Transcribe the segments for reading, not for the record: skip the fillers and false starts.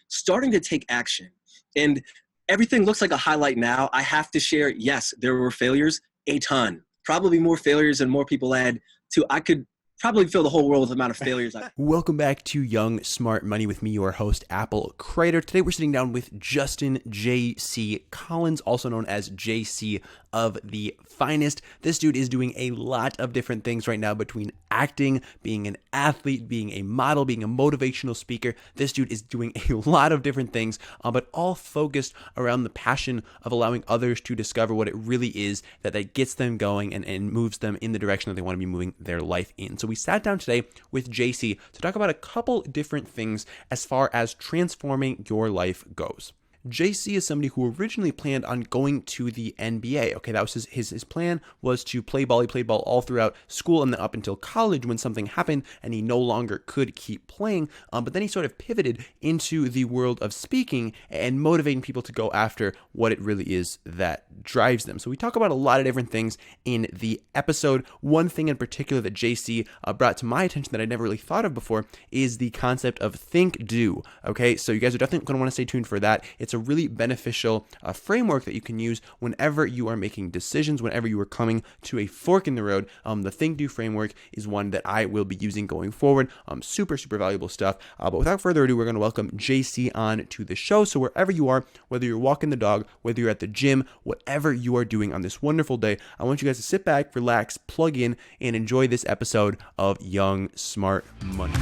starting to take action. And everything looks like a highlight now. I have to share, yes, there were failures, a ton. Probably more failures than more people add to. I could probably fill the whole world with the amount of failures. Welcome back to Young Smart Money with me, your host, Apple Crider. Today we're sitting down with Justin J.C. Collins, also known as JC of the Finest. This dude is doing a lot of different things right now, between acting, being an athlete, being a model, being a motivational speaker. This dude is doing a lot of different things, but all focused around the passion of allowing others to discover what it really is that gets them going and moves them in the direction that they want to be moving their life in. So we sat down today with JC to talk about a couple different things as far as transforming your life goes. JC is somebody who originally planned on going to the NBA. Okay, that was his plan, was to play ball. He played ball all throughout school and then up until college when something happened and he no longer could keep playing. But then he sort of pivoted into the world of speaking and motivating people to go after what it really is that drives them. So we talk about a lot of different things in the episode. One thing in particular that JC brought to my attention that I never really thought of before is the concept of think do. Okay, so you guys are definitely going to want to stay tuned for that. It's a really beneficial framework that you can use whenever you are making decisions, whenever you are coming to a fork in the road. The Think Do framework is one that I will be using going forward. Super valuable stuff. But without further ado, we're going to welcome JC on to the show. So wherever you are, whether you're walking the dog, whether you're at the gym, whatever you are doing on this wonderful day, I want you guys to sit back, relax, plug in, and enjoy this episode of Young Smart Money.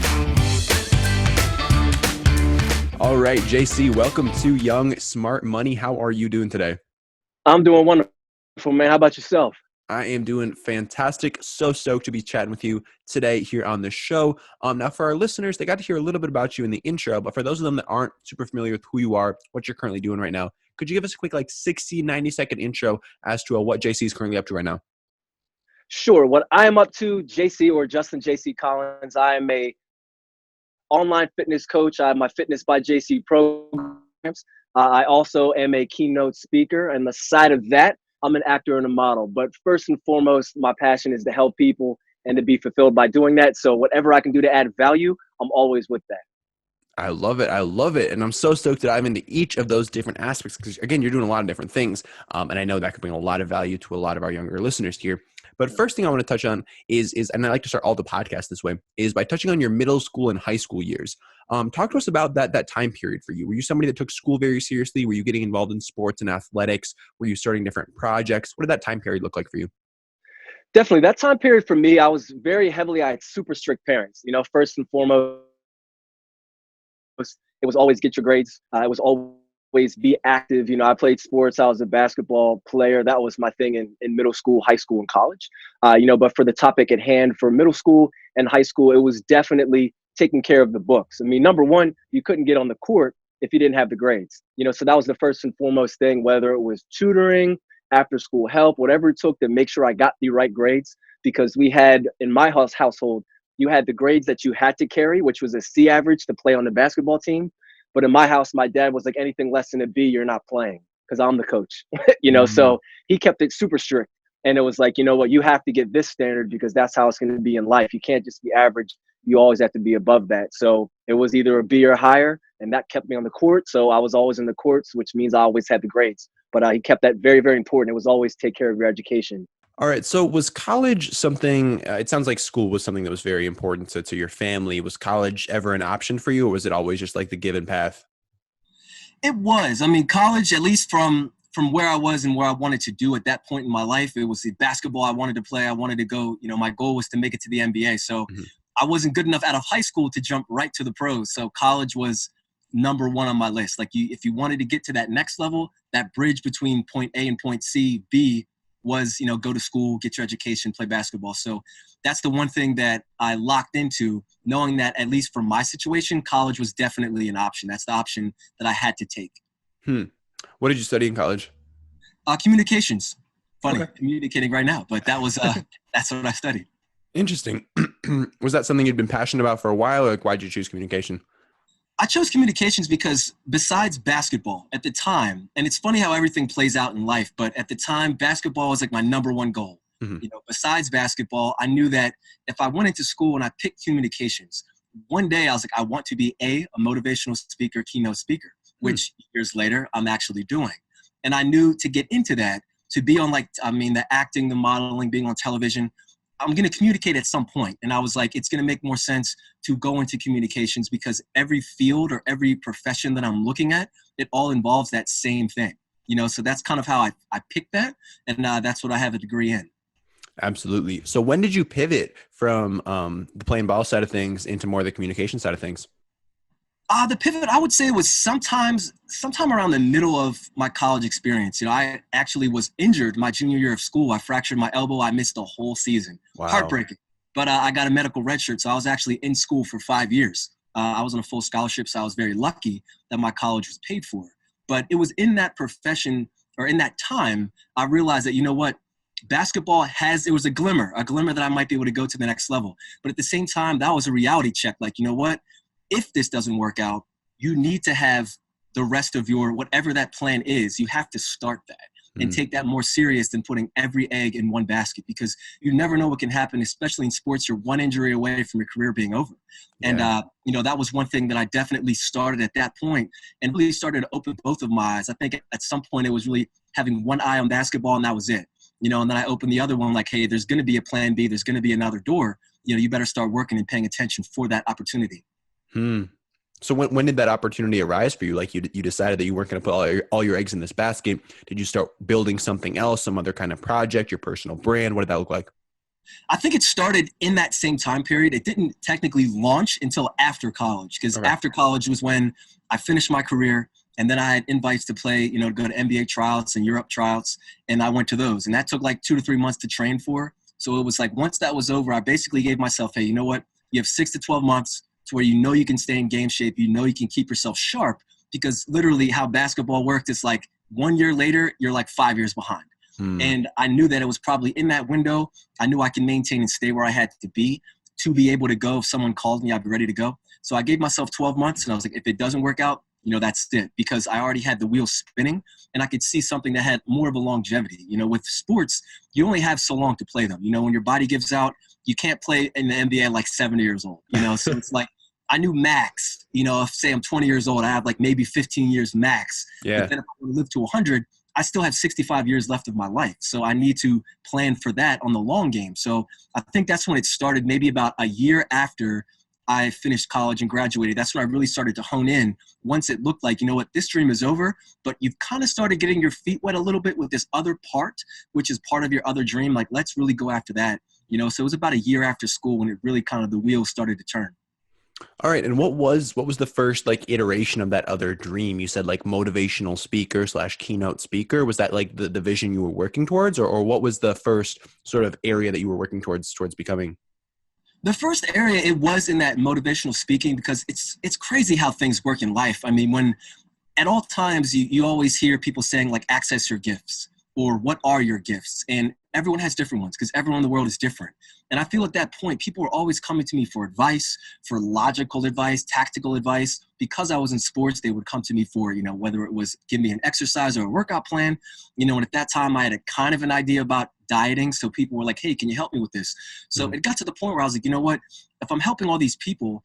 All right, JC, welcome to Young Smart Money. How are you doing today? I'm doing wonderful, man. How about yourself? I am doing fantastic. So stoked to be chatting with you today here on the show. Now, for our listeners, they got to hear a little bit about you in the intro, but for those of them that aren't super familiar with who you are, what you're currently doing right now, could you give us a quick 60, 90-second intro as to what JC is currently up to right now? Sure. What I am up to, JC or Justin J.C. Collins, I am a online fitness coach. I have my Fitness by JC programs. I also am a keynote speaker. And the side of that, I'm an actor and a model. But first and foremost, my passion is to help people and to be fulfilled by doing that. So whatever I can do to add value, I'm always with that. I love it. I love it. And I'm so stoked to dive into each of those different aspects because, again, you're doing a lot of different things. And I know that could bring a lot of value to a lot of our younger listeners here. But first thing I want to touch on is, and I like to start all the podcasts this way, is by touching on your middle school and high school years. Talk to us about that time period for you. Were you somebody that took school very seriously? Were you getting involved in sports and athletics? Were you starting different projects? What did that time period look like for you? Definitely. That time period for me, I had super strict parents. First and foremost, it was always get your grades. It was always be active. I played sports. I was a basketball player. That was my thing in middle school, high school, and college. But for the topic at hand for middle school and high school, it was definitely taking care of the books. I mean, number one, you couldn't get on the court if you didn't have the grades. So that was the first and foremost thing, whether it was tutoring, after school help, whatever it took to make sure I got the right grades. Because we had, in my household, you had the grades that you had to carry, which was a C average to play on the basketball team. But in my house, my dad was like, anything less than a B, you're not playing because I'm the coach, So he kept it super strict. And it was like, you know what, you have to get this standard because that's how it's going to be in life. You can't just be average. You always have to be above that. So it was either a B or higher, and that kept me on the court. So I was always in the courts, which means I always had the grades. But he kept that very, very important. It was always take care of your education. All right. So was college something, it sounds like school was something that was very important to your family. Was college ever an option for you, or was it always just like the given path? It was. I mean, college, at least from where I was and where I wanted to do at that point in my life, it was the basketball I wanted to play. I wanted to go, my goal was to make it to the NBA. So I wasn't good enough out of high school to jump right to the pros. So college was number one on my list. Like if you wanted to get to that next level, that bridge between point A and point C, B, was, go to school, get your education, play basketball. So that's the one thing that I locked into, knowing that at least for my situation, college was definitely an option. That's the option that I had to take. What did you study in college? Communications. Funny, okay. Communicating right now, but that was that's what I studied. Interesting. Was that something you'd been passionate about for a while, or why'd you choose communication? I chose communications because besides basketball at the time, and it's funny how everything plays out in life, but at the time, basketball was like my number one goal. Besides basketball, I knew that if I went into school and I picked communications, one day I was like, I want to be a motivational speaker, keynote speaker, which years later I'm actually doing. And I knew to get into that, to be on the acting, the modeling, being on television, I'm going to communicate at some point. And I was like, it's going to make more sense to go into communications because every field or every profession that I'm looking at, it all involves that same thing. So that's kind of how I picked that. And that's what I have a degree in. Absolutely. So when did you pivot from the playing ball side of things into more the communication side of things? The pivot, I would say, was sometime around the middle of my college experience. I actually was injured my junior year of school. I fractured my elbow. I missed the whole season. Wow. Heartbreaking. But I got a medical red shirt, so I was actually in school for 5 years. I was on a full scholarship, so I was very lucky that my college was paid for. But it was in that profession or in that time, I realized that, you know what? Basketball it was a glimmer that I might be able to go to the next level. But at the same time, that was a reality check. Like, you know what? If this doesn't work out, you need to have the rest of your, whatever that plan is, you have to start that and take that more serious than putting every egg in one basket, because you never know what can happen, especially in sports. You're one injury away from your career being over. Yeah. And, that was one thing that I definitely started at that point and really started to open both of my eyes. I think at some point it was really having one eye on basketball and that was it. And then I opened the other one like, hey, there's going to be a plan B. There's going to be another door. You better start working and paying attention for that opportunity. So when did that opportunity arise for you? Like you decided that you weren't going to put all your eggs in this basket. Did you start building something else, some other kind of project, your personal brand? What did that look like? I think it started in that same time period. It didn't technically launch until after college, because after college was when I finished my career. And then I had invites to play, to go to NBA tryouts and Europe tryouts. And I went to those. And that took like 2 to 3 months to train for. So it was like, once that was over, I basically gave myself, hey, you know what? You have 6 to 12 months to where you can stay in game shape. You can keep yourself sharp, because literally how basketball worked is like 1 year later, you're like 5 years behind. And I knew that it was probably in that window. I knew I can maintain and stay where I had to be able to go. If someone called me, I'd be ready to go. So I gave myself 12 months and I was like, if it doesn't work out, that's it, because I already had the wheels spinning and I could see something that had more of a longevity. With sports, you only have so long to play them. When your body gives out, you can't play in the NBA at like 70 years old, so it's like, I knew max, if say I'm 20 years old, I have like maybe 15 years max. Yeah. But then if I live to 100, I still have 65 years left of my life. So I need to plan for that on the long game. So I think that's when it started, maybe about a year after I finished college and graduated. That's when I really started to hone in. Once it looked like, this dream is over, but you've kind of started getting your feet wet a little bit with this other part, which is part of your other dream. Like, let's really go after that. So it was about a year after school when it really kind of the wheels started to turn. All right. And what was the first like iteration of that other dream? You said like motivational speaker / keynote speaker. Was that like the vision you were working towards, or what was the first sort of area that you were working towards becoming? The first area, it was in that motivational speaking, because it's crazy how things work in life. I mean, when at all times you always hear people saying like, access your gifts, or what are your gifts? And everyone has different ones, because everyone in the world is different. And I feel at that point, people were always coming to me for advice, for logical advice, tactical advice. Because I was in sports, they would come to me for, whether it was give me an exercise or a workout plan, and at that time I had a kind of an idea about dieting. So people were like, hey, can you help me with this? So it got to the point where I was like, you know what, if I'm helping all these people,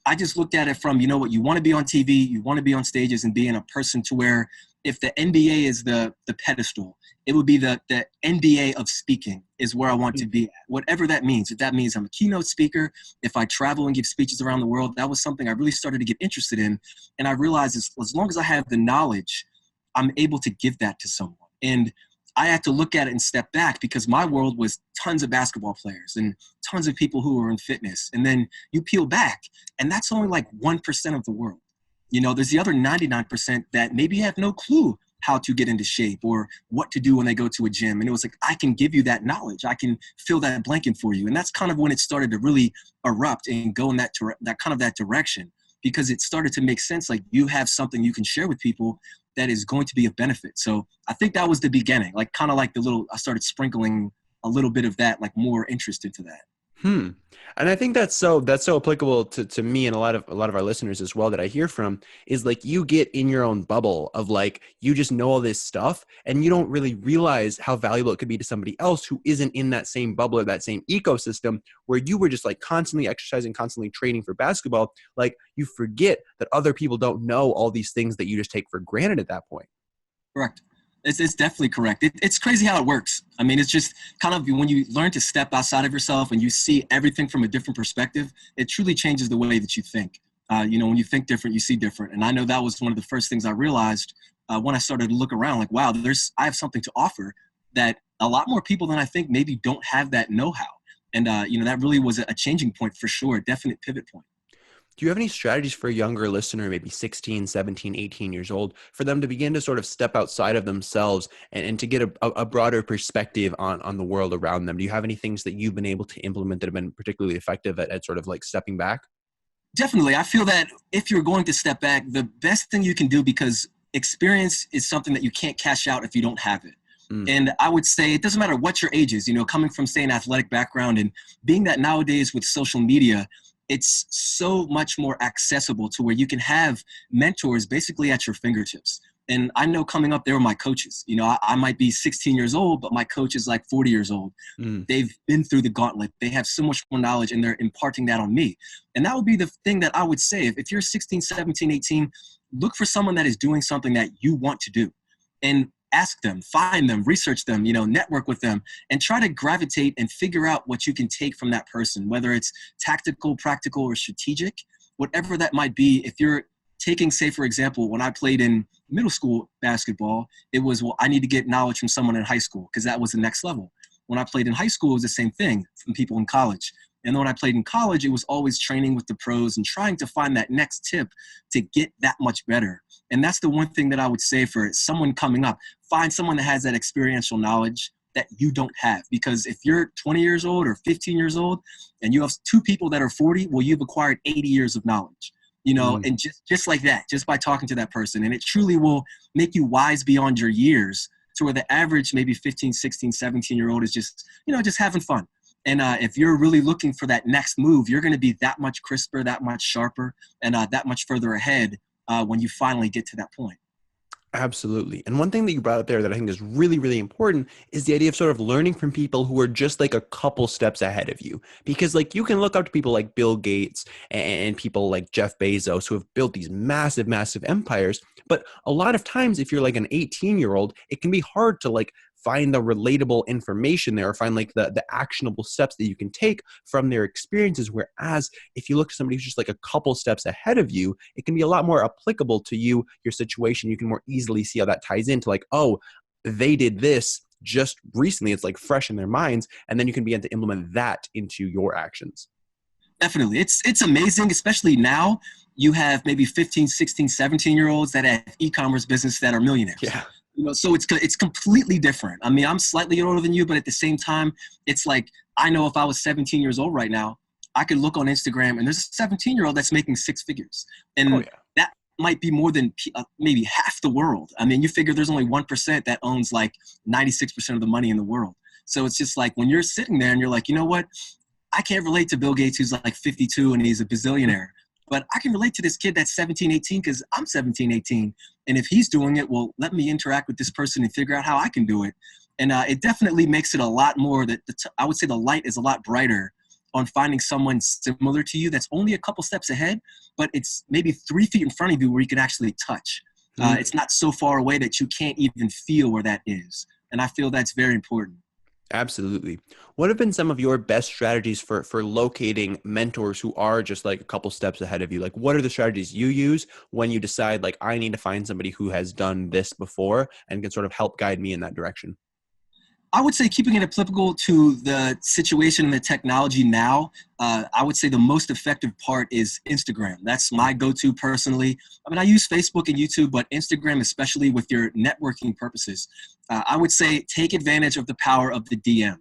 I just looked at it from, you want to be on TV, you want to be on stages and being a person to where if the NBA is the pedestal, it would be the NBA of speaking is where I want to be at, whatever that means. If that means I'm a keynote speaker, if I travel and give speeches around the world, that was something I really started to get interested in. And I realized as long as I have the knowledge, I'm able to give that to someone. And I had to look at it and step back, because my world was tons of basketball players and tons of people who were in fitness. And then you peel back, and that's only like 1% of the world. There's the other 99% that maybe have no clue how to get into shape or what to do when they go to a gym. And it was like, I can give you that knowledge. I can fill that blanket for you. And that's kind of when it started to really erupt and go in that direction, because it started to make sense. Like, you have something you can share with people that is going to be of benefit. So I think that was the beginning, like kind of like I started sprinkling a little bit of that, like more interest into that. And I think that's so applicable to me and a lot of our listeners as well that I hear from is like you get in your own bubble of like you just know all this stuff and you don't really realize how valuable it could be to somebody else who isn't in that same bubble or that same ecosystem where you were just like constantly exercising, constantly training for basketball. Like you forget that other people don't know all these things that you just take for granted at that point. Correct. It's definitely correct. It's crazy how it works. I mean, it's just kind of when you learn to step outside of yourself and you see everything from a different perspective, it truly changes the way that you think. When you think different, you see different. And I know that was one of the first things I realized when I started to look around, like, wow, I have something to offer that a lot more people than I think maybe don't have that know-how. And, that really was a changing point for sure, a definite pivot point. Do you have any strategies for a younger listener, maybe 16, 17, 18 years old, for them to begin to sort of step outside of themselves and to get a broader perspective on the world around them? Do you have any things that you've been able to implement that have been particularly effective at sort of like stepping back? Definitely. I feel that if you're going to step back, the best thing you can do, because experience is something that you can't cash out if you don't have it. And I would say it doesn't matter what your age is, coming from, say, an athletic background and being that nowadays with social media, it's so much more accessible to where you can have mentors basically at your fingertips. And I know coming up, they were my coaches. I might be 16 years old, but my coach is like 40 years old. They've been through the gauntlet. They have so much more knowledge and they're imparting that on me. And that would be the thing that I would say. If you're 16, 17, 18, look for someone that is doing something that you want to do. And ask them, find them, research them, network with them, and try to gravitate and figure out what you can take from that person, whether it's tactical, practical, or strategic, whatever that might be. If you're taking, say, for example, when I played in middle school basketball, it was, well, I need to get knowledge from someone in high school because that was the next level. When I played in high school, it was the same thing from people in college. And then when I played in college, it was always training with the pros and trying to find that next tip to get that much better. And that's the one thing that I would say for someone coming up. Find someone that has that experiential knowledge that you don't have. Because if you're 20 years old or 15 years old and you have two people that are 40, well, you've acquired 80 years of knowledge, and just like that, just by talking to that person. And it truly will make you wise beyond your years to where the average maybe 15, 16, 17-year-old is just, just having fun. And if you're really looking for that next move, you're going to be that much crisper, that much sharper, and that much further ahead when you finally get to that point. Absolutely. And one thing that you brought up there that I think is really, really important is the idea of sort of learning from people who are just like a couple steps ahead of you. Because like you can look up to people like Bill Gates and people like Jeff Bezos who have built these massive, massive empires. But a lot of times if you're like an 18-year-old, it can be hard to like find the relatable information there or find like the actionable steps that you can take from their experiences. Whereas if you look at somebody who's just like a couple steps ahead of you, it can be a lot more applicable to you, your situation. You can more easily see how that ties into like, oh, they did this just recently. It's like fresh in their minds. And then you can begin to implement that into your actions. Definitely. It's amazing, especially now you have maybe 15, 16, 17-year-olds that have e-commerce business that are millionaires. Yeah. So it's completely different. I mean, I'm slightly older than you, but at the same time, it's like, I know if I was 17 years old right now, I could look on Instagram and there's a 17-year-old that's making six figures. And that might be more than maybe half the world. I mean, you figure there's only 1% that owns like 96% of the money in the world. So it's just like when you're sitting there and you're like, you know what? I can't relate to Bill Gates who's like 52 and he's a bazillionaire. But I can relate to this kid that's 17, 18 because I'm 17, 18. And if he's doing it, well, let me interact with this person and figure out how I can do it. And it definitely makes it a lot more that I would say the light is a lot brighter on finding someone similar to you that's only a couple steps ahead, but it's maybe 3 feet in front of you where you can actually touch. It's not so far away that you can't even feel where that is. And I feel that's very important. Absolutely. What have been some of your best strategies for locating mentors who are just like a couple steps ahead of you? Like, what are the strategies you use when you decide, like, I need to find somebody who has done this before and can sort of help guide me in that direction? I would say keeping it applicable to the situation and the technology now, I would say the most effective part is Instagram. That's my go-to personally. I mean, I use Facebook and YouTube, but Instagram, especially with your networking purposes, I would say take advantage of the power of the DM.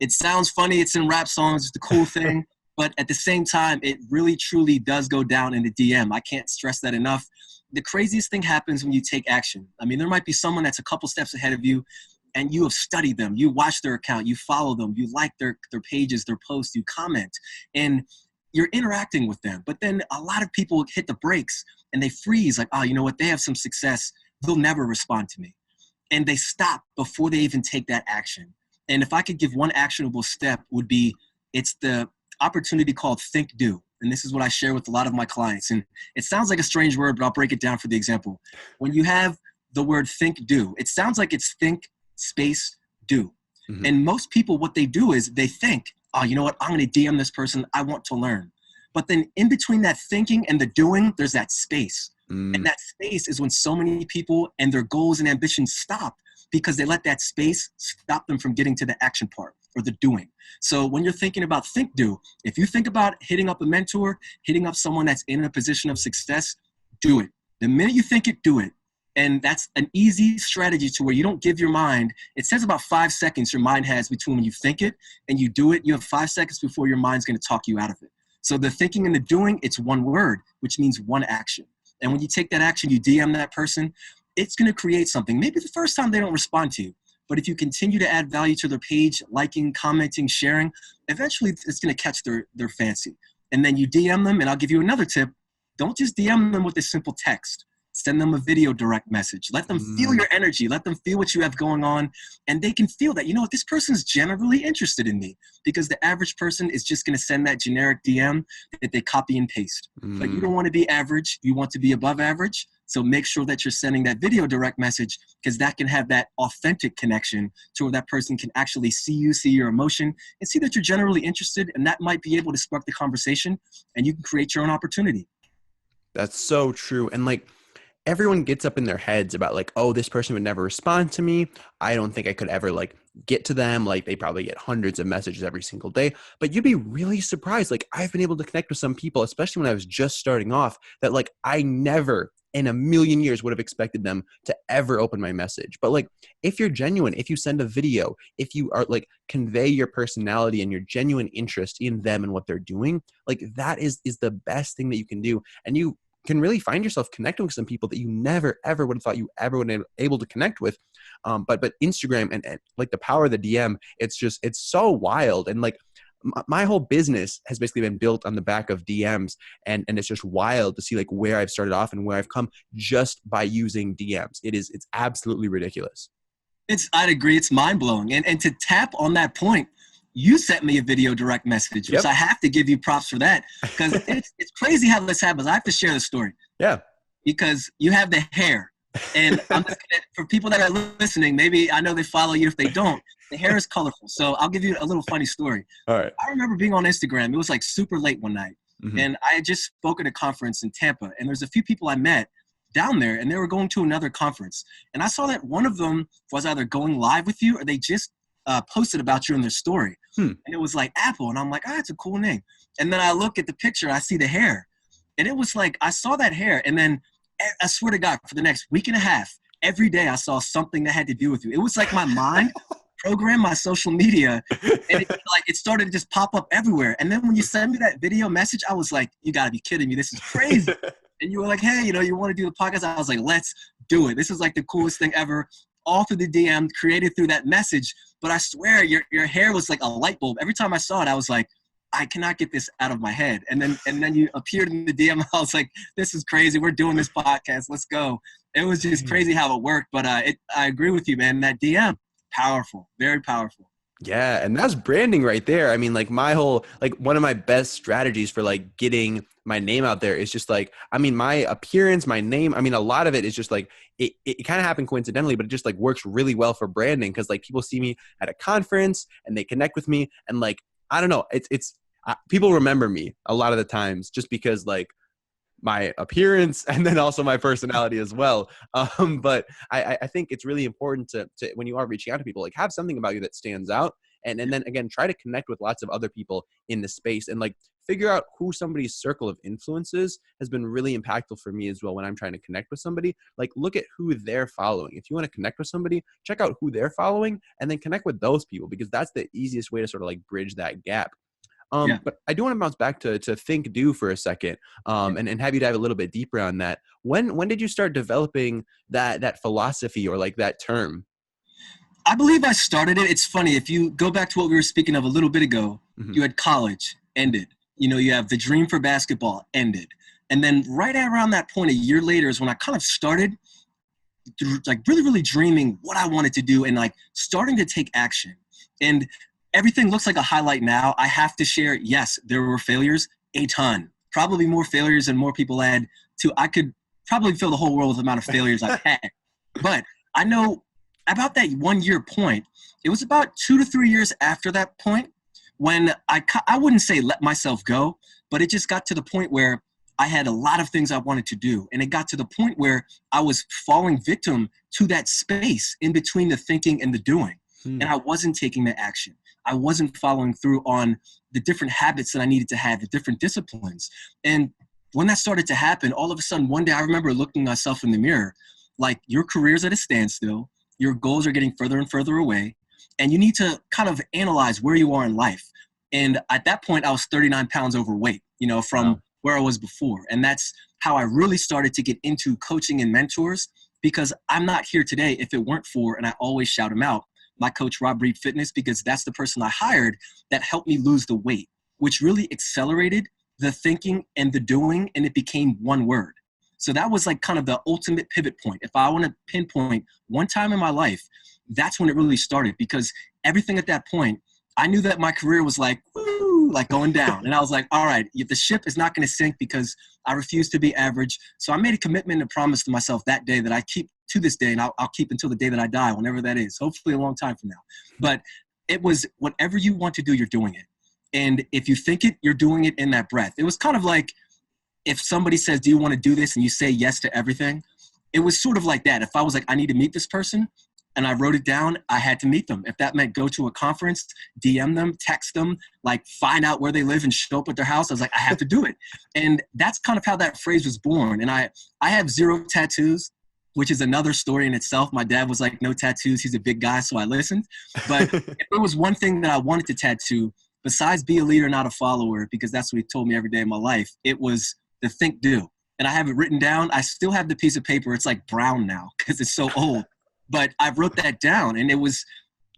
It sounds funny. It's in rap songs. It's the cool thing. But at the same time, it really, truly does go down in the DM. I can't stress that enough. The craziest thing happens when you take action. I mean, there might be someone that's a couple steps ahead of you. and you have studied them, you watch their account, you follow them, you like their pages, their posts, you comment, and you're interacting with them. But then a lot of people hit the brakes and they freeze, like, oh, you know what? They have some success. They'll never respond to me. And they stop before they even take that action. And if I could give one actionable step, would be, it's the opportunity called think do. And this is what I share with a lot of my clients. And it sounds like a strange word, but I'll break it down for the example. When you have the word think do, it sounds like it's think space do. Mm-hmm. And most people, what they do is they think, oh, you know what? I'm going to DM this person. I want to learn. But then in between that thinking and the doing, there's that space. And that space is when so many people and their goals and ambitions stop, because they let that space stop them from getting to the action part or the doing. So when you're thinking about think do, if you think about hitting up a mentor, hitting up someone that's in a position of success, do it. The minute you think it, do it. And that's an easy strategy to where you don't give your mind, it says about 5 seconds your mind has between when you think it and you do it. You have 5 seconds before your mind's going to talk you out of it. So the thinking and the doing, it's one word, which means one action. And when you take that action, you DM that person, it's going to create something. Maybe the first time they don't respond to you, but if you continue to add value to their page, liking, commenting, sharing, eventually it's going to catch their fancy. And then you DM them, and I'll give you another tip. Don't just DM them with a simple text. Send them a video direct message. Let them feel your energy. Let them feel what you have going on. And they can feel that, you know what, this person is generally interested in me, because the average person is just going to send that generic DM that they copy and paste. But you don't want to be average. You want to be above average. So make sure that you're sending that video direct message, because that can have that authentic connection to where that person can actually see you, see your emotion, and see that you're generally interested. And that might be able to spark the conversation, and you can create your own opportunity. That's so true. And like, everyone gets up in their heads about like, oh, this person would never respond to me. I don't think I could ever like get to them. Like, they probably get hundreds of messages every single day. But you'd be really surprised. Like, I've been able to connect with some people, especially when I was just starting off, that like I never in a million years would have expected them to ever open my message. But like, if you're genuine, if you send a video, if you are like convey your personality and your genuine interest in them and what they're doing, like that is the best thing that you can do. And you can really find yourself connecting with some people that you never, ever would have thought you ever would have been able to connect with. But Instagram and like the power of the DM, it's so wild. And like my whole business has basically been built on the back of DMs. And it's just wild to see like where I've started off and where I've come just by using DMs. It's absolutely ridiculous. I'd agree. It's mind blowing. And to tap on that point, you sent me a video direct message, which I have to give you props for that, because it's crazy how this happens. I have to share the story. Yeah. Because you have the hair. And I'm just gonna, for people that are listening, maybe I know they follow you. If they don't, the hair is colorful. So I'll give you a little funny story. All right. I remember being on Instagram. It was like super late one night. And I had just spoken at a conference in Tampa. And there's a few people I met down there, and they were going to another conference. And I saw that one of them was either going live with you, or they just posted about you in their story. And it was like Apple. And I'm like, that's a cool name. And then I look at the picture, I see the hair. And it was like, I saw that hair. And then I swear to God, for the next week and a half, every day I saw something that had to do with you. It was like my mind programmed my social media, and it started to just pop up everywhere. And then when you sent me that video message, I was like, you gotta be kidding me. This is crazy. And you were like, hey, you want to do the podcast? I was like, let's do it. This is like the coolest thing ever. All through the DM, created through that message. But I swear your hair was like a light bulb. Every time I saw it, I was like, I cannot get this out of my head. And then you appeared in the DM. I was like, this is crazy. We're doing this podcast. Let's go. It was just crazy how it worked. But I agree with you, man. That DM, powerful, very powerful. Yeah. And that's branding right there. I mean, like one of my best strategies for like getting my name out there is just like, I mean, my appearance, my name, I mean, a lot of it is just like, it kind of happened coincidentally, but it just like works really well for branding. Cause like people see me at a conference and they connect with me, and like, I don't know, people remember me a lot of the times just because like my appearance and then also my personality as well. But I think it's really important to when you are reaching out to people, like have something about you that stands out. And then again, try to connect with lots of other people in the space and like figure out who somebody's circle of influences has been really impactful for me as well. When I'm trying to connect with somebody, like look at who they're following. If you want to connect with somebody, check out who they're following and then connect with those people, because that's the easiest way to sort of like bridge that gap. But I do want to bounce back to think do for a second, and have you dive a little bit deeper on that. When did you start developing that philosophy or like that term? I believe I started it. It's funny. If you go back to what we were speaking of a little bit ago, you had college, ended. You have the dream for basketball, ended. And then right around that point, a year later is when I kind of started like really, really dreaming what I wanted to do and like starting to take action. And everything looks like a highlight now. I have to share, yes, there were failures, a ton. Probably more failures than more people had to. I could probably fill the whole world with the amount of failures I've had. But I know about that 1 year point, it was about 2 to 3 years after that point when I wouldn't say let myself go, but it just got to the point where I had a lot of things I wanted to do. And it got to the point where I was falling victim to that space in between the thinking and the doing. And I wasn't taking the action. I wasn't following through on the different habits that I needed to have, the different disciplines. And when that started to happen, all of a sudden, one day I remember looking at myself in the mirror, like your career's at a standstill, your goals are getting further and further away, and you need to kind of analyze where you are in life. And at that point, I was 39 pounds overweight, from where I was before. And that's how I really started to get into coaching and mentors, because I'm not here today if it weren't for, and I always shout him out, my coach, Rob Reed Fitness, because that's the person I hired that helped me lose the weight, which really accelerated the thinking and the doing, and it became one word. So that was like kind of the ultimate pivot point. If I want to pinpoint one time in my life, that's when it really started, because everything at that point, I knew that my career was like, woo, like going down. And I was like, all right, the ship is not going to sink because I refuse to be average. So I made a commitment and promise to myself that day that I keep to this day, and I'll keep until the day that I die, whenever that is, hopefully a long time from now. But it was whatever you want to do, you're doing it. And if you think it, you're doing it in that breath. It was kind of like if somebody says, do you want to do this? And you say yes to everything. It was sort of like that. If I was like, I need to meet this person, and I wrote it down, I had to meet them. If that meant go to a conference, DM them, text them, like find out where they live and show up at their house, I was like, I have to do it. And that's kind of how that phrase was born. And I have 0 tattoos, which is another story in itself. My dad was like, no tattoos. He's a big guy, so I listened. But if there was one thing that I wanted to tattoo, besides be a leader, not a follower, because that's what he told me every day of my life, it was the think do. And I have it written down. I still have the piece of paper. It's like brown now because it's so old. But I wrote that down, and it was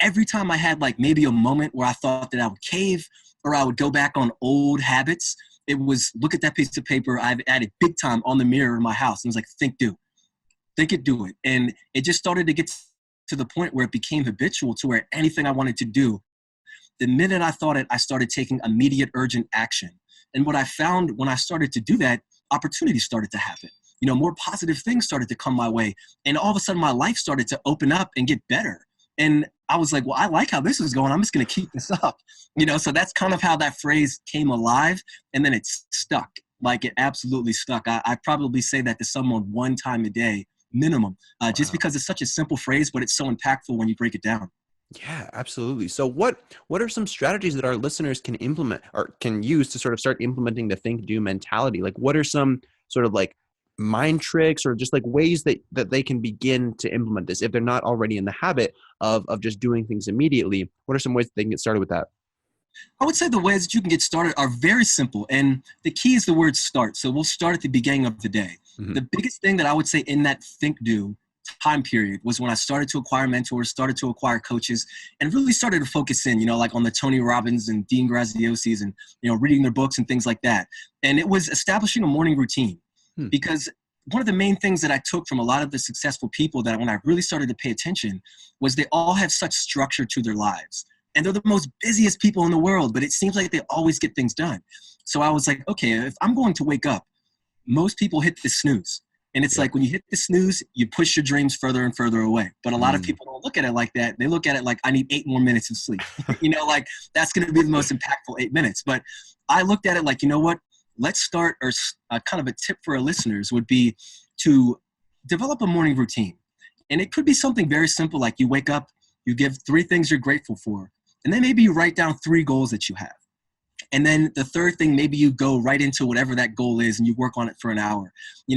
every time I had like maybe a moment where I thought that I would cave or I would go back on old habits, it was look at that piece of paper. I've added big time on the mirror in my house. And it was like, think, do. Think it, do it. And it just started to get to the point where it became habitual to where anything I wanted to do, the minute I thought it, I started taking immediate, urgent action. And what I found when I started to do that, opportunities started to happen. More positive things started to come my way. And all of a sudden my life started to open up and get better. And I was like, well, I like how this is going. I'm just going to keep this up. So that's kind of how that phrase came alive. And then it stuck. Like it absolutely stuck. I probably say that to someone one time a day minimum, just because it's such a simple phrase, but it's so impactful when you break it down. Yeah, absolutely. So what are some strategies that our listeners can implement or can use to sort of start implementing the think do mentality? Like what are some sort of like mind tricks or just like ways that they can begin to implement this if they're not already in the habit of just doing things immediately? What are some ways that they can get started with that? I would say the ways that you can get started are very simple. And the key is the word start. So we'll start at the beginning of the day. Mm-hmm. The biggest thing that I would say in that think do time period was when I started to acquire mentors, started to acquire coaches, and really started to focus in, like on the Tony Robbins and Dean Graziosis and, reading their books and things like that. And it was establishing a morning routine. Because one of the main things that I took from a lot of the successful people that when I really started to pay attention was they all have such structure to their lives. And they're the most busiest people in the world, but it seems like they always get things done. So I was like, okay, if I'm going to wake up, most people hit the snooze. And it's like when you hit the snooze, you push your dreams further and further away. But a lot of people don't look at it like that. They look at it like, I need 8 more minutes of sleep. Like that's going to be the most impactful 8 minutes. But I looked at it like, you know what? Let's start, or kind of a tip for our listeners would be to develop a morning routine. And it could be something very simple, like you wake up, you give 3 things you're grateful for, and then maybe you write down 3 goals that you have. And then the third thing, maybe you go right into whatever that goal is and you work on it for an hour.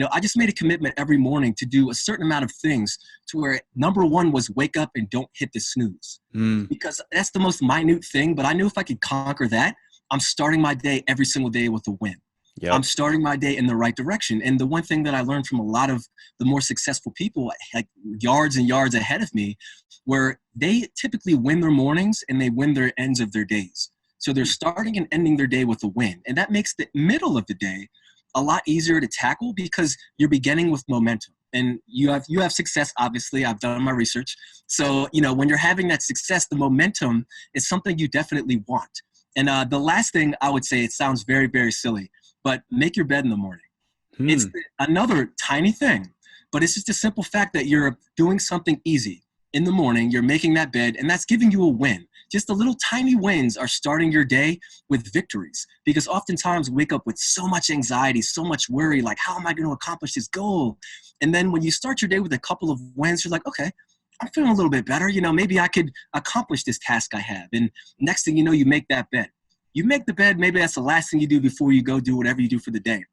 I just made a commitment every morning to do a certain amount of things to where number 1 was wake up and don't hit the snooze. Because that's the most minute thing. But I knew if I could conquer that, I'm starting my day every single day with a win. Yep. I'm starting my day in the right direction. And the one thing that I learned from a lot of the more successful people, like yards and yards ahead of me, where they typically win their mornings and they win their ends of their days. So they're starting and ending their day with a win. And that makes the middle of the day a lot easier to tackle because you're beginning with momentum. And you have success, obviously. I've done my research. So, when you're having that success, the momentum is something you definitely want. And the last thing I would say, it sounds very, very silly, but make your bed in the morning. It's another tiny thing, but it's just a simple fact that you're doing something easy in the morning. You're making that bed, and that's giving you a win. Just the little tiny wins are starting your day with victories, because oftentimes we wake up with so much anxiety, so much worry, like, how am I going to accomplish this goal? And then when you start your day with a couple of wins, you're like, okay, I'm feeling a little bit better. Maybe I could accomplish this task I have. And next thing you know, you make that bed. You make the bed, maybe that's the last thing you do before you go do whatever you do for the day.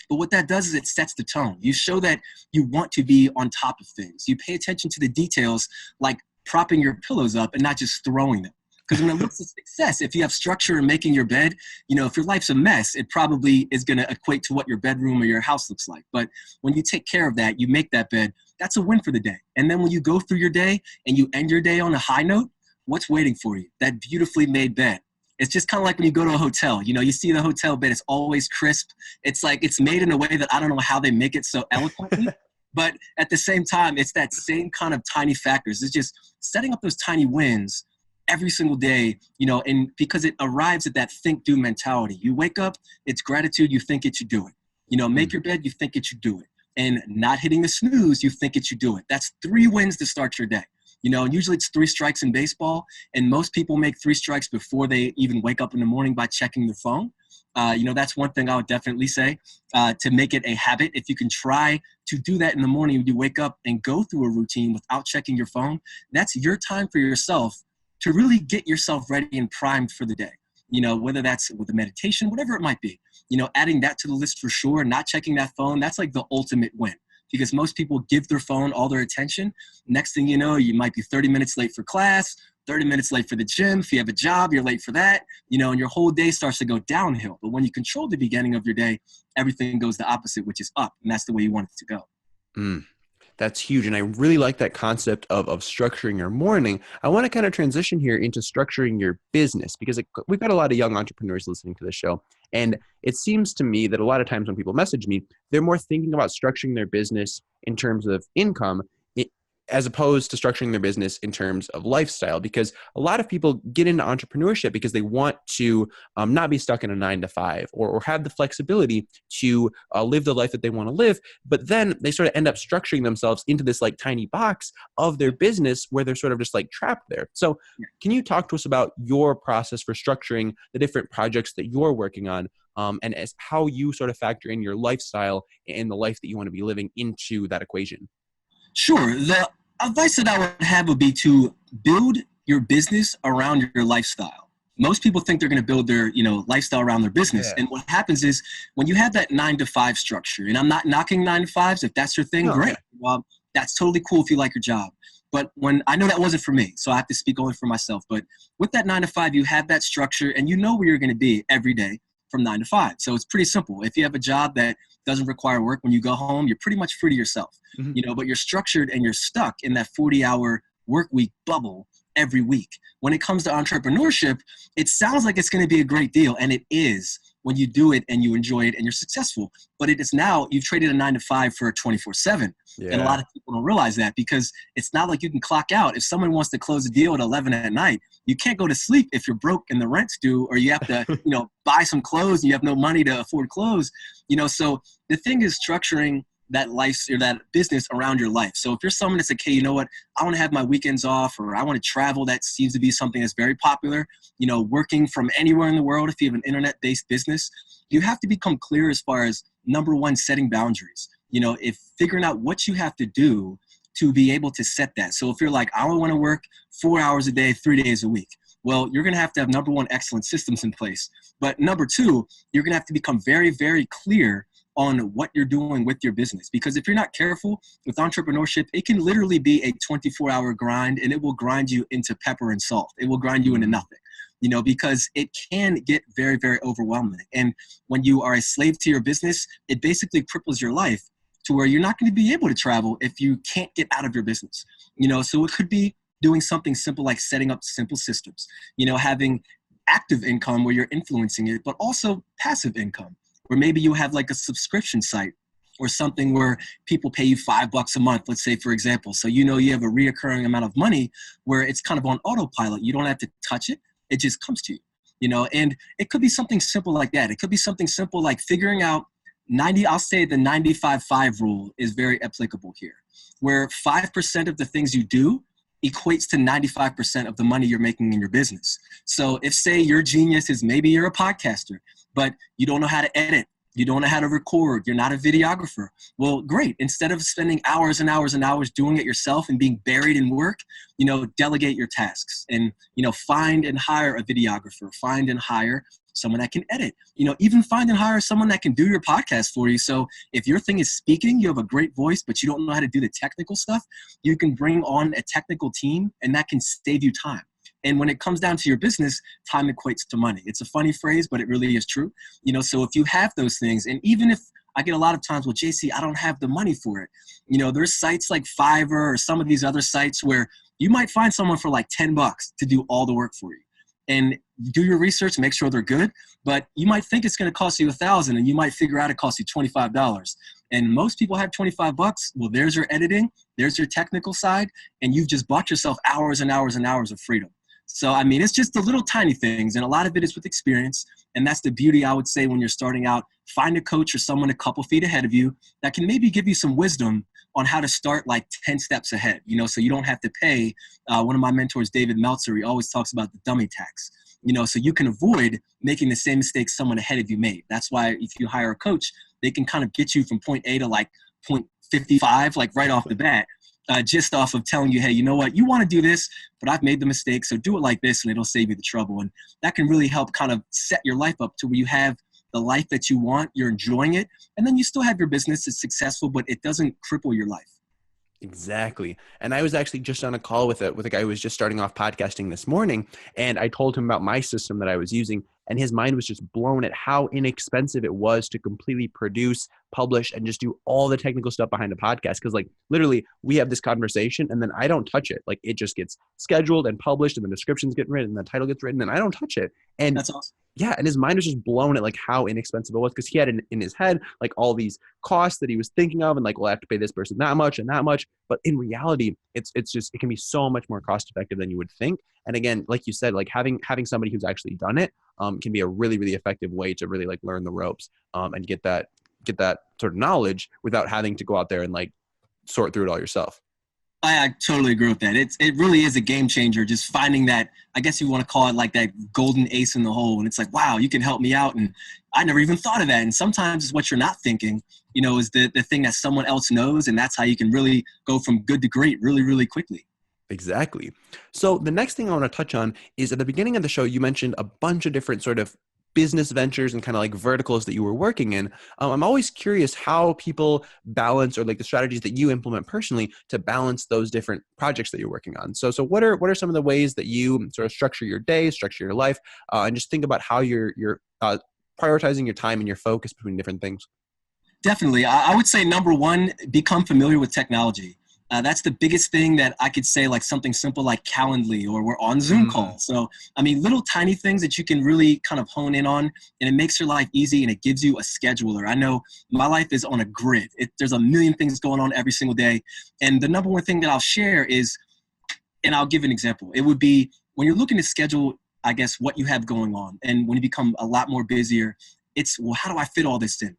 But what that does is it sets the tone. You show that you want to be on top of things. You pay attention to the details, like propping your pillows up and not just throwing them. Because when it looks at success, if you have structure in making your bed, if your life's a mess, it probably is going to equate to what your bedroom or your house looks like. But when you take care of that, you make that bed, that's a win for the day. And then when you go through your day and you end your day on a high note, what's waiting for you? That beautifully made bed. It's just kind of like when you go to a hotel, you see the hotel bed, it's always crisp. It's like it's made in a way that I don't know how they make it so eloquently. But at the same time, it's that same kind of tiny factors. It's just setting up those tiny wins every single day, and because it arrives at that think, do mentality. You wake up, it's gratitude, you think it, should do it. Make your bed, you think it, should do it. And not hitting the snooze, you think it, should do it. That's 3 wins to start your day. Usually it's 3 strikes in baseball, and most people make 3 strikes before they even wake up in the morning by checking their phone. That's one thing I would definitely say to make it a habit. If you can try to do that in the morning, when you wake up and go through a routine without checking your phone, that's your time for yourself to really get yourself ready and primed for the day. Whether that's with a meditation, whatever it might be, adding that to the list for sure, not checking that phone, that's like the ultimate win. Because most people give their phone all their attention. Next thing you know, you might be 30 minutes late for class, 30 minutes late for the gym. If you have a job, you're late for that, and your whole day starts to go downhill. But when you control the beginning of your day, everything goes the opposite, which is up. And that's the way you want it to go. That's huge. And I really like that concept of structuring your morning. I want to kind of transition here into structuring your business, because we've got a lot of young entrepreneurs listening to the show. And it seems to me that a lot of times when people message me, they're more thinking about structuring their business in terms of income, as opposed to structuring their business in terms of lifestyle. Because a lot of people get into entrepreneurship because they want to not be stuck in a 9-to-5 or have the flexibility to live the life that they want to live. But then they sort of end up structuring themselves into this like tiny box of their business where they're sort of just like trapped there. So can you talk to us about your process for structuring the different projects that you're working on, and as how you sort of factor in your lifestyle and the life that you want to be living into that equation? Sure. The advice that I would have would be to build your business around your lifestyle. Most people think they're going to build their, lifestyle around their business. Yeah. And what happens is when you have that 9-to-5 structure, and I'm not knocking 9-to-5s, if that's your thing, great. That's totally cool if you like your job. But when I know that wasn't for me, so I have to speak only for myself. But with that 9-to-5, you have that structure and you know where you're going to be every day from 9 to 5. So it's pretty simple. If you have a job that doesn't require work, when you go home, you're pretty much free to yourself, but you're structured and you're stuck in that 40-hour work week bubble every week. When it comes to entrepreneurship, it sounds like it's going to be a great deal, and it is when you do it and you enjoy it and you're successful. But it is now, you've traded a 9-to-5 for a 24/7. Yeah. And a lot of people don't realize that, because it's not like you can clock out. If someone wants to close a deal at 11 at night, you can't go to sleep if you're broke and the rent's due, or you have to, buy some clothes and you have no money to afford clothes. So the thing is structuring that life or that business around your life. So if you're someone that's like, hey, you know what, I want to have my weekends off, or I want to travel, that seems to be something that's very popular, working from anywhere in the world. If you have an internet-based business, you have to become clear as far as, number one, setting boundaries. If figuring out what you have to do to be able to set that. So if you're like, I only want to work 4 hours a day, 3 days a week. Well, you're going to have, number one, excellent systems in place. But number two, you're going to have to become very, very clear on what you're doing with your business. Because if you're not careful with entrepreneurship, it can literally be a 24-hour grind, and it will grind you into pepper and salt. It will grind you into nothing. because it can get very, very overwhelming. And when you are a slave to your business, it basically cripples your life to where you're not going to be able to travel if you can't get out of your business. So it could be doing something simple like setting up simple systems, having active income where you're influencing it, but also passive income, where maybe you have like a subscription site or something where people pay you $5 a month, let's say, for example. So you have a reoccurring amount of money where it's kind of on autopilot. You don't have to touch it. It just comes to you, and it could be something simple like that. It could be something simple like figuring out I'll say the 95-5 rule is very applicable here, where 5% of the things you do equates to 95% of the money you're making in your business. So if, say, your genius is maybe you're a podcaster, but you don't know how to edit, you don't know how to record, you're not a videographer. Well, great. Instead of spending hours and hours and hours doing it yourself and being buried in work, delegate your tasks and, find and hire a videographer, find and hire someone that can edit, even find and hire someone that can do your podcast for you. So if your thing is speaking, you have a great voice, but you don't know how to do the technical stuff, you can bring on a technical team and that can save you time. And when it comes down to your business, time equates to money. It's a funny phrase, but it really is true. So if you have those things, and even if I get a lot of times, well, JC, I don't have the money for it. There's sites like Fiverr or some of these other sites where you might find someone for like $10 to do all the work for you. And do your research, make sure they're good, but you might think it's going to cost you $1,000 and you might figure out it costs you $25. And most people have $25. Well, there's your editing, there's your technical side, and you've just bought yourself hours and hours and hours of freedom. So, it's just the little tiny things, and a lot of it is with experience. And that's the beauty, I would say, when you're starting out. Find a coach or someone a couple feet ahead of you that can maybe give you some wisdom on how to start like 10 steps ahead, so you don't have to pay. One of my mentors, David Meltzer, he always talks about the dummy tax, so you can avoid making the same mistakes someone ahead of you made. That's why if you hire a coach, they can kind of get you from point A to like point 55, like right off the bat. Just off of telling you, hey, you know what, you want to do this, but I've made the mistake, so do it like this, and it'll save you the trouble. And that can really help kind of set your life up to where you have the life that you want, you're enjoying it, and then you still have your business, it's successful, but it doesn't cripple your life. Exactly. And I was actually just on a call with a guy who was just starting off podcasting this morning, and I told him about my system that I was using, and his mind was just blown at how inexpensive it was to completely produce, publish, and just do all the technical stuff behind a podcast. Because like literally we have this conversation and then I don't touch it. Like it just gets scheduled and published and the descriptions get written and the title gets written and I don't touch it. And that's awesome. Yeah. And his mind was just blown at like how inexpensive it was, because he had in his head like all these costs that he was thinking of and like, well, I have to pay this person that much and that much. But in reality, it's just, it can be so much more cost effective than you would think. And again, like you said, like having somebody who's actually done it can be a really, really effective way to really like learn the ropes and get that sort of knowledge without having to go out there and like sort through it all yourself. I totally agree with that. It really is a game changer, just finding that, I guess you want to call it like that golden ace in the hole. And it's like, wow, you can help me out. And I never even thought of that. And sometimes it's what you're not thinking, is the thing that someone else knows. And that's how you can really go from good to great really, really quickly. Exactly. So the next thing I want to touch on is at the beginning of the show, you mentioned a bunch of different sort of business ventures and kind of like verticals that you were working in. I'm always curious how people balance, or like the strategies that you implement personally to balance those different projects that you're working on. So what are some of the ways that you sort of structure your day, structure your life, and just think about how you're prioritizing your time and your focus between different things? Definitely. I would say number one, become familiar with technology. That's the biggest thing that I could say, like something simple like Calendly, or we're on Zoom calls. So, little tiny things that you can really kind of hone in on, and it makes your life easy and it gives you a scheduler. I know my life is on a grid. There's a million things going on every single day. And the number one thing that I'll share is, and I'll give an example. It would be when you're looking to schedule, I guess, what you have going on. And when you become a lot more busier, it's, well, how do I fit all this in?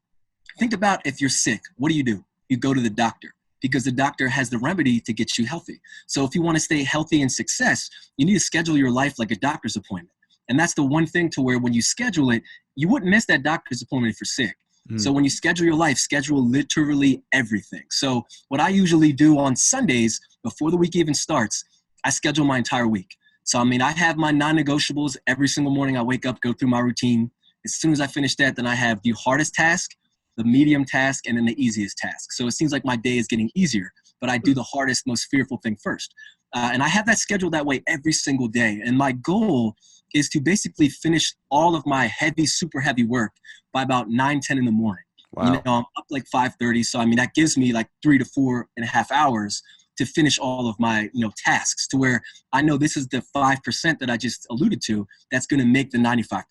Think about if you're sick, what do? You go to the doctor, because the doctor has the remedy to get you healthy. So if you want to stay healthy and success, you need to schedule your life like a doctor's appointment. And that's the one thing to where when you schedule it, you wouldn't miss that doctor's appointment if you're sick. So when you schedule your life, schedule literally everything. So what I usually do on Sundays, before the week even starts, I schedule my entire week. So, I have my non-negotiables every single morning. I wake up, go through my routine. As soon as I finish that, then I have the hardest task, the medium task, and then the easiest task. So it seems like my day is getting easier but I do the hardest, most fearful thing first. And I have that scheduled that way every single day. And my goal is to basically finish all of my heavy, super heavy work by about 9, 10 in the morning. Wow. You know, I'm up like 5:30. So, I mean, that gives me like 3 to 4.5 hours to finish all of my, tasks, to where I know this is the 5% that I just alluded to that's going to make the 95%.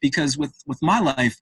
Because with my life,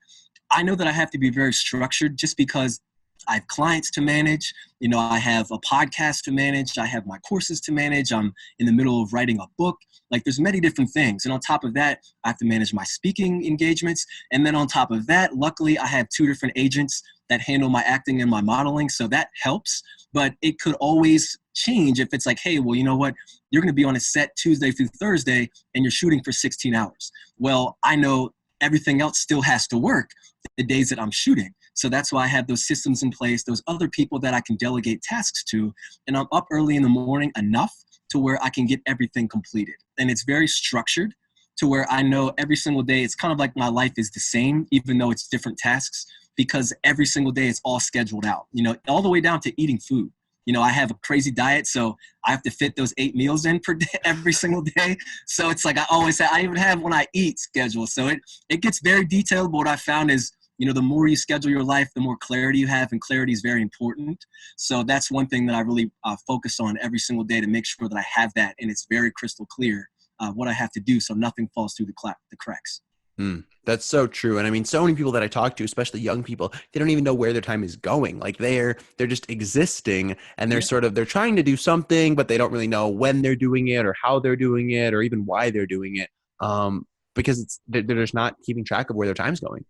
I know that I have to be very structured, just because I have clients to manage. I have a podcast to manage. I have my courses to manage. I'm in the middle of writing a book. Like, there's many different things. And on top of that, I have to manage my speaking engagements. And then on top of that, luckily, I have 2 different agents that handle my acting and my modeling. So that helps. But it could always change if it's like, hey, well, you know what? You're going to be on a set Tuesday through Thursday and you're shooting for 16 hours. Well, I know everything else still has to work the days that I'm shooting. So that's why I have those systems in place, those other people that I can delegate tasks to. And I'm up early in the morning enough to where I can get everything completed. And it's very structured to where I know every single day, it's kind of like my life is the same, even though it's different tasks, because every single day it's all scheduled out, all the way down to eating food. I have a crazy diet, so I have to fit those 8 meals in per day, every single day. So it's like I even have when I eat schedule. So it gets very detailed. But what I found is, the more you schedule your life, the more clarity you have, and clarity is very important. So that's one thing that I really focus on every single day, to make sure that I have that and it's very crystal clear what I have to do, so nothing falls through the cracks. That's so true. And I mean, so many people that I talk to, especially young people, they don't even know where their time is going. Like they're just existing, and they're trying to do something, but they don't really know when they're doing it or how they're doing it or even why they're doing it. Because they're just not keeping track of where their time's going.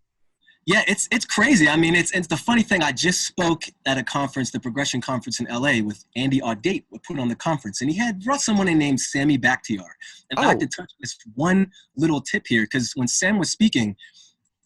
Yeah, it's crazy. I mean, it's the funny thing. I just spoke at a conference, the Progression Conference in LA, with Andy Audate, put on the conference, and he had brought someone named Sammy Bakhtiar. And I like to touch this one little tip here, because when Sam was speaking,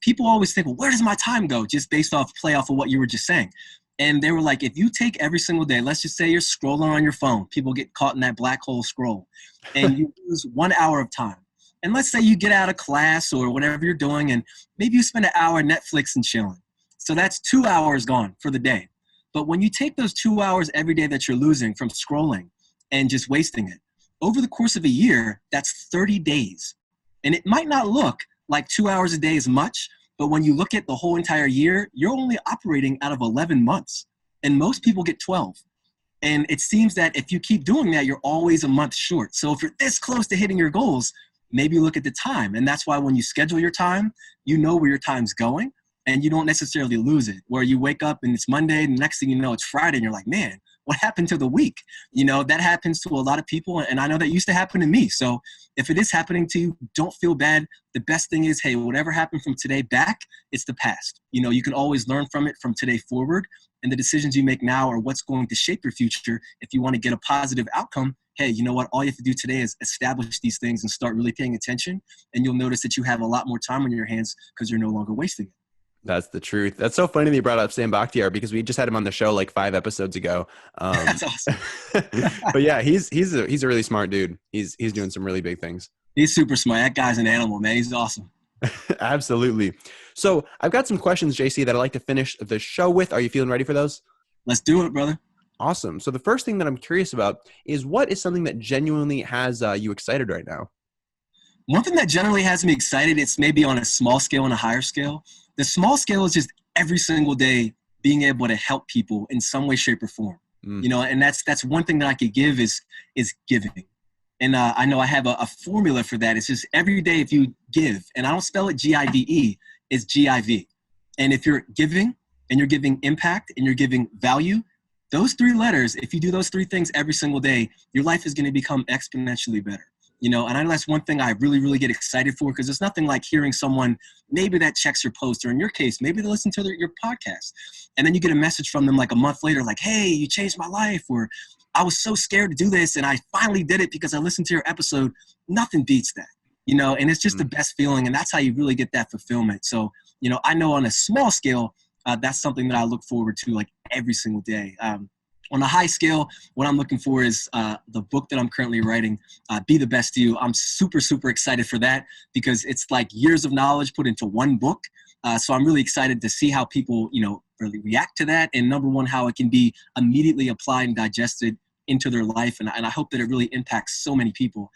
people always think, well, where does my time go? Just based off of what you were just saying. And they were like, if you take every single day, let's just say you're scrolling on your phone, people get caught in that black hole scroll, and you lose 1 hour of time. And let's say you get out of class or whatever you're doing, and maybe you spend an hour Netflix and chilling. So that's 2 hours gone for the day. But when you take those 2 hours every day that you're losing from scrolling and just wasting it, over the course of a year, that's 30 days. And it might not look like 2 hours a day is much, but when you look at the whole entire year, you're only operating out of 11 months. And most people get 12. And it seems that if you keep doing that, you're always a month short. So if you're this close to hitting your goals, maybe look at the time. And that's why when you schedule your time, you know where your time's going, and you don't necessarily lose it. Where you wake up and it's Monday, and the next thing you know, it's Friday, and you're like, man, what happened to the week? That happens to a lot of people, and I know that used to happen to me. So if it is happening to you, don't feel bad. The best thing is, hey, whatever happened from today back, it's the past. You can always learn from it from today forward, and the decisions you make now are what's going to shape your future. If you want to get a positive outcome, hey, you know what? All you have to do today is establish these things and start really paying attention, and you'll notice that you have a lot more time on your hands because you're no longer wasting it. That's the truth. That's so funny that you brought up Sam Bakhtiar, because we just had him on the show like 5 episodes ago. That's awesome. But yeah, he's a really smart dude. He's doing some really big things. He's super smart. That guy's an animal, man. He's awesome. Absolutely. So I've got some questions, JC, that I'd like to finish the show with. Are you feeling ready for those? Let's do it, brother. Awesome. So the first thing that I'm curious about is, what is something that genuinely has you excited right now? One thing that generally has me excited, it's maybe on a small scale and a higher scale. The small scale is just every single day being able to help people in some way, shape, or form. And that's one thing that I could give is giving. And I know I have a formula for that. It's just every day if you give, and I don't spell it G-I-V-E, it's G-I-V. And if you're giving and you're giving impact and you're giving value, those 3 letters, if you do those 3 things every single day, your life is going to become exponentially better. And I know that's one thing I really, really get excited for, because there's nothing like hearing someone maybe that checks your post, or in your case, maybe they listen to your podcast, and then you get a message from them like a month later, like, hey, you changed my life, or I was so scared to do this, and I finally did it because I listened to your episode. Nothing beats that, and it's just the best feeling, and that's how you really get that fulfillment. So, I know on a small scale, that's something that I look forward to like every single day. On a high scale, what I'm looking for is the book that I'm currently writing, Be the Best You. I'm super, super excited for that, because it's like years of knowledge put into one book. So I'm really excited to see how people, really react to that, and number one, how it can be immediately applied and digested into their life. And I hope that it really impacts so many people,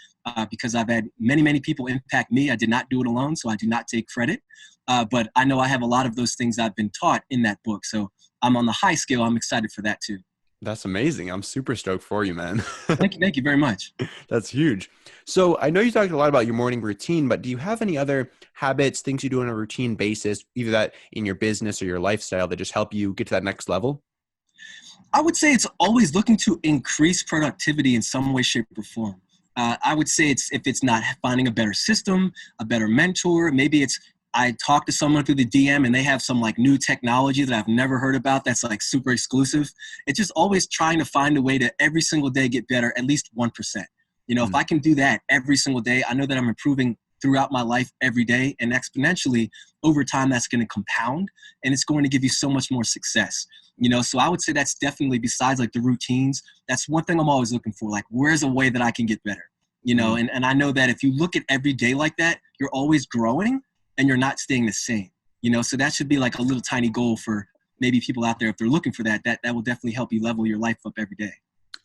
because I've had many people impact me. I did not do it alone, so I do not take credit. But I know I have a lot of those things I've been taught in that book. So I'm on the high scale. I'm excited for that too. That's amazing. I'm super stoked for you, man. Thank you very much. That's huge. So I know you talked a lot about your morning routine, but do you have any other habits, things you do on a routine basis, either that in your business or your lifestyle, that just help you get to that next level? I would say it's always looking to increase productivity in some way, shape, or form. I would say if it's not finding a better system, a better mentor, maybe it's I talk to someone through the DM and they have some like new technology that I've never heard about that's like super exclusive. It's just always trying to find a way to every single day get better, at least 1%. If I can do that every single day, I know that I'm improving throughout my life every day, and exponentially over time that's going to compound, and it's going to give you so much more success. So I would say that's definitely, besides like the routines, that's one thing I'm always looking for. Like, where's a way that I can get better? And I know that if you look at every day like that, you're always growing and you're not staying the same. So that should be like a little tiny goal for maybe people out there. If they're looking for that will definitely help you level your life up every day.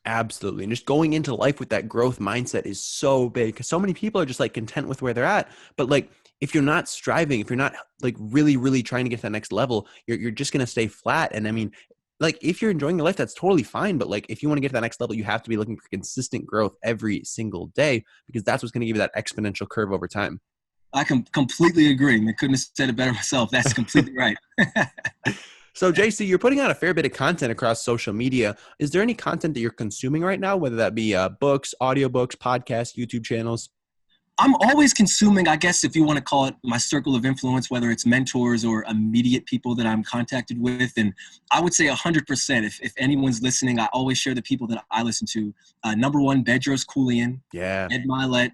Absolutely. And just going into life with that growth mindset is so big, because so many people are just like content with where they're at. But like, if you're not striving, if you're not like really trying to get to that next level, you're just going to stay flat. And I mean, like, if you're enjoying your life, that's totally fine. But like, if you want to get to that next level, you have to be looking for consistent growth every single day, because that's what's going to give you that exponential curve over time. I can completely agree. I couldn't have said it better myself. That's completely right. So JC, you're putting out a fair bit of content across social media. Is there any content that you're consuming right now, whether that be books, audiobooks, podcasts, YouTube channels? I'm always consuming, I guess, if you want to call it my circle of influence, whether it's mentors or immediate people that I'm contacted with. And I would say 100%, if anyone's listening, I always share the people that I listen to. Number one, Bedros Keuilian, Ed Milet,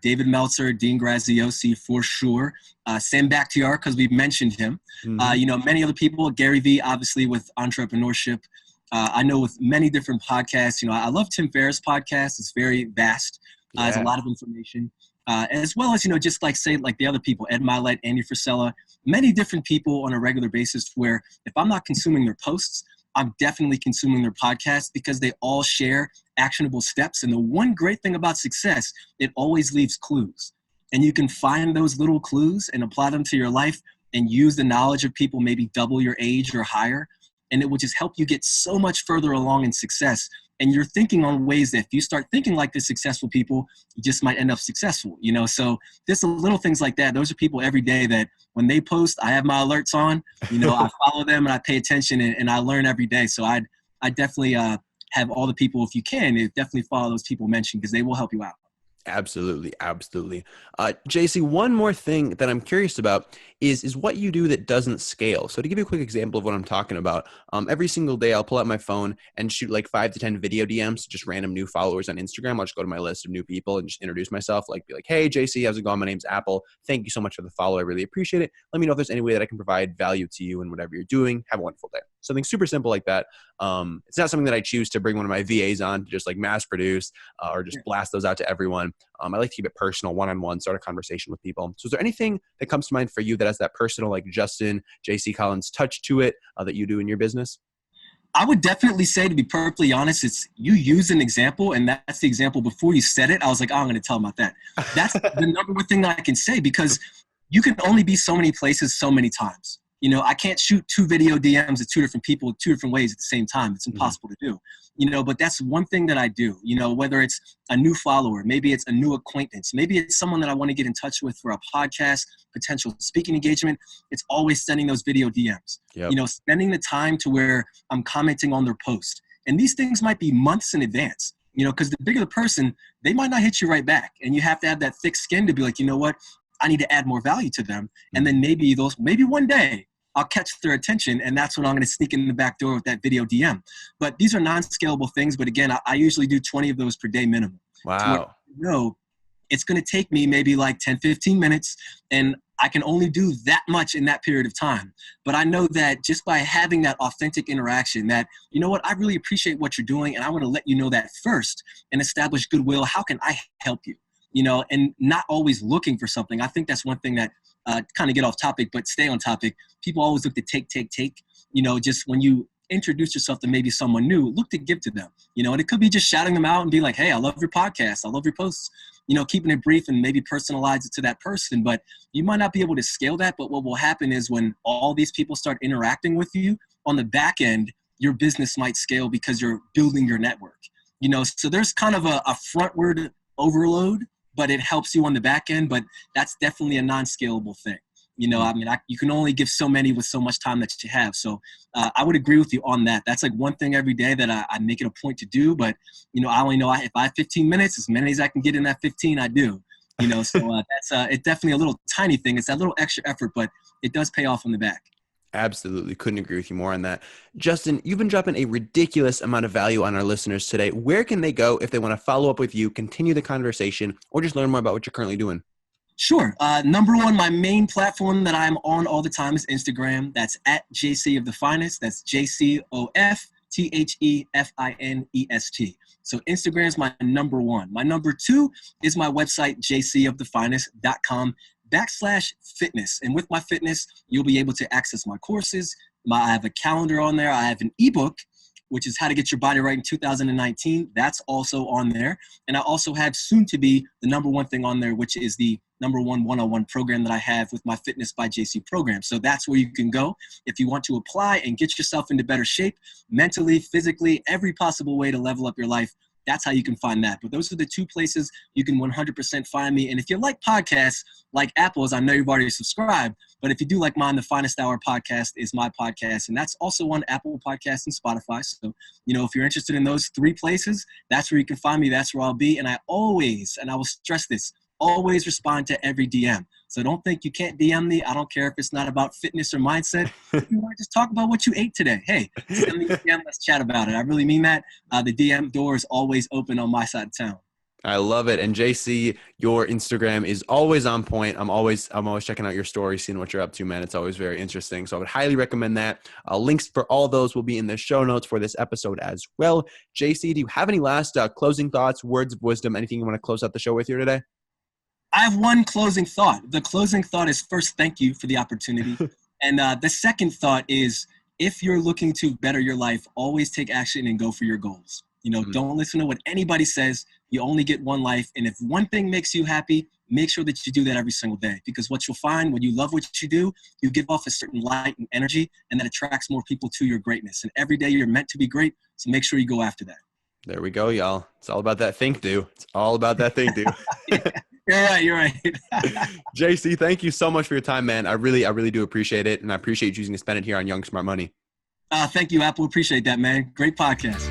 David Meltzer, Dean Graziosi for sure. Sam Bakhtiar, because we've mentioned him. Many other people, Gary Vee, obviously, with entrepreneurship. I know with many different podcasts, I love Tim Ferriss' podcast. It's very vast. Has a lot of information, as well as, just like the other people, Ed Milet, Andy Frisella, many different people on a regular basis, where if I'm not consuming their posts, I'm definitely consuming their podcasts, because they all share actionable steps. And the one great thing about success, it always leaves clues. And you can find those little clues and apply them to your life and use the knowledge of people maybe double your age or higher. And it will just help you get so much further along in success. And you're thinking on ways that if you start thinking like the successful people, you just might end up successful, So just little things like that. Those are people every day that when they post, I have my alerts on, I follow them and I pay attention, and I learn every day. So I definitely have all the people, if you can, definitely follow those people mentioned, because they will help you out. Absolutely. JC, one more thing that I'm curious about is what you do that doesn't scale. So to give you a quick example of what I'm talking about, every single day I'll pull out my phone and shoot like 5 to 10 video DMs to just random new followers on Instagram. I'll just go to my list of new people and just introduce myself, be like, hey, JC, how's it going? My name's Apple. Thank you so much for the follow. I really appreciate it. Let me know if there's any way that I can provide value to you in whatever you're doing. Have a wonderful day. Something super simple like that. It's not something that I choose to bring one of my VAs on to just like mass produce or just blast those out to everyone. I like to keep it personal, one-on-one, start a conversation with people. So is there anything that comes to mind for you that has that personal, like Justin, JC Collins touch to it that you do in your business? I would definitely say, to be perfectly honest, it's you use an example, and that's the example. Before you said it, I was like, I'm going to tell them about that. That's the number one thing that I can say, because you can only be so many places so many times. I can't shoot 2 video DMs at 2 different people 2 different ways at the same time. It's impossible to do, but that's one thing that I do, whether it's a new follower, maybe it's a new acquaintance, maybe it's someone that I want to get in touch with for a podcast, potential speaking engagement. It's always sending those video DMs, spending the time to where I'm commenting on their post. And these things might be months in advance, because the bigger the person, they might not hit you right back. And you have to have that thick skin to be like, what? I need to add more value to them. And then maybe one day I'll catch their attention, and that's when I'm going to sneak in the back door with that video DM. But these are non-scalable things. But again, I usually do 20 of those per day minimum. Wow. It's going to take me maybe like 10, 15 minutes, and I can only do that much in that period of time. But I know that just by having that authentic interaction, that, I really appreciate what you're doing, and I want to let you know that first and establish goodwill. How can I help you? And not always looking for something. I think that's one thing that kind of get off topic, but stay on topic. People always look to take. just when you introduce yourself to maybe someone new, look to give to them, and it could be just shouting them out and be like, hey, I love your podcast. I love your posts, keeping it brief and maybe personalize it to that person. But you might not be able to scale that. But what will happen is when all these people start interacting with you on the back end, your business might scale because you're building your network, so there's kind of a frontward overload, but it helps you on the back end. But that's definitely a non-scalable thing. You can only give so many with so much time that you have. So I would agree with you on that. That's like one thing every day that I make it a point to do. But, I only know if I have 15 minutes, as many as I can get in that 15, I do. So that's it's definitely a little tiny thing. It's that little extra effort, but it does pay off on the back. Absolutely. Couldn't agree with you more on that. Justin, you've been dropping a ridiculous amount of value on our listeners today. Where can they go if they want to follow up with you, continue the conversation, or just learn more about what you're currently doing? Sure. Number one, my main platform that I'm on all the time is Instagram. That's at JC of the Finest. That's JCOFTHEFINEST. So Instagram is my number one. My number two is my website, jcofthefinest.com/fitness. And with my fitness, you'll be able to access my courses. I have a calendar on there. I have an ebook, which is How to Get Your Body Right in 2019. That's also on there. And I also have soon to be the number one thing on there, which is the number one-on-one program that I have with my Fitness by JC program. So that's where you can go if you want to apply and get yourself into better shape, mentally, physically, every possible way to level up your life. That's how you can find that. But those are the two places you can 100% find me. And if you like podcasts like Apple's, I know you've already subscribed, but if you do like mine, the Finest Hour podcast is my podcast. And that's also on Apple Podcasts and Spotify. So, if you're interested in those three places, that's where you can find me. That's where I'll be. And I always, and I will stress this, always respond to every DM. So don't think you can't DM me. I don't care if it's not about fitness or mindset. If you want to just talk about what you ate today, hey, send me a DM, let's chat about it. I really mean that. The DM door is always open on my side of town. I love it. And JC, your Instagram is always on point. I'm always checking out your stories, seeing what you're up to, man. It's always very interesting. So I would highly recommend that. Links for all those will be in the show notes for this episode as well. JC, do you have any last closing thoughts, words of wisdom, anything you want to close out the show with here today? I have one closing thought. The closing thought is, first, thank you for the opportunity. And the second thought is, if you're looking to better your life, always take action and go for your goals. Don't listen to what anybody says. You only get one life. And if one thing makes you happy, make sure that you do that every single day. Because what you'll find when you love what you do, you give off a certain light and energy, and that attracts more people to your greatness. And every day you're meant to be great. So make sure you go after that. There we go, y'all. It's all about that think do. It's all about that think do. You're right. JC, thank you so much for your time, man. I really do appreciate it. And I appreciate you choosing to spend it here on Young Smart Money. Thank you, Apple. Appreciate that, man. Great podcast.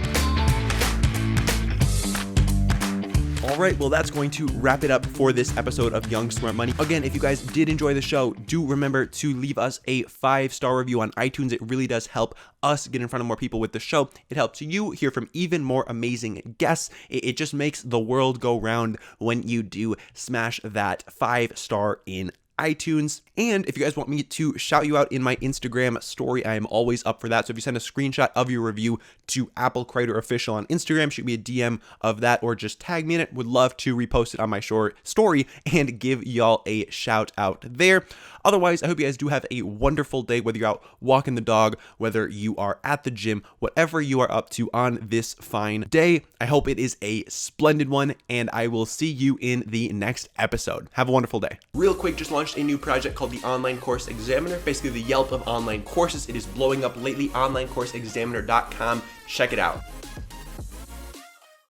All right, well, that's going to wrap it up for this episode of Young Smart Money. Again, if you guys did enjoy the show, do remember to leave us a 5-star review on iTunes. It really does help us get in front of more people with the show. It helps you hear from even more amazing guests. It just makes the world go round when you do smash that 5-star in iTunes. And if you guys want me to shout you out in my Instagram story, I am always up for that. So if you send a screenshot of your review to Apple Crider Official on Instagram, shoot me a DM of that or just tag me in it. Would love to repost it on my short story and give y'all a shout out there. Otherwise, I hope you guys do have a wonderful day, whether you're out walking the dog, whether you are at the gym, whatever you are up to on this fine day. I hope it is a splendid one, and I will see you in the next episode. Have a wonderful day. Real quick, just launched a new project called the Online Course Examiner, basically the Yelp of online courses. It is blowing up lately, onlinecourseexaminer.com. Check it out.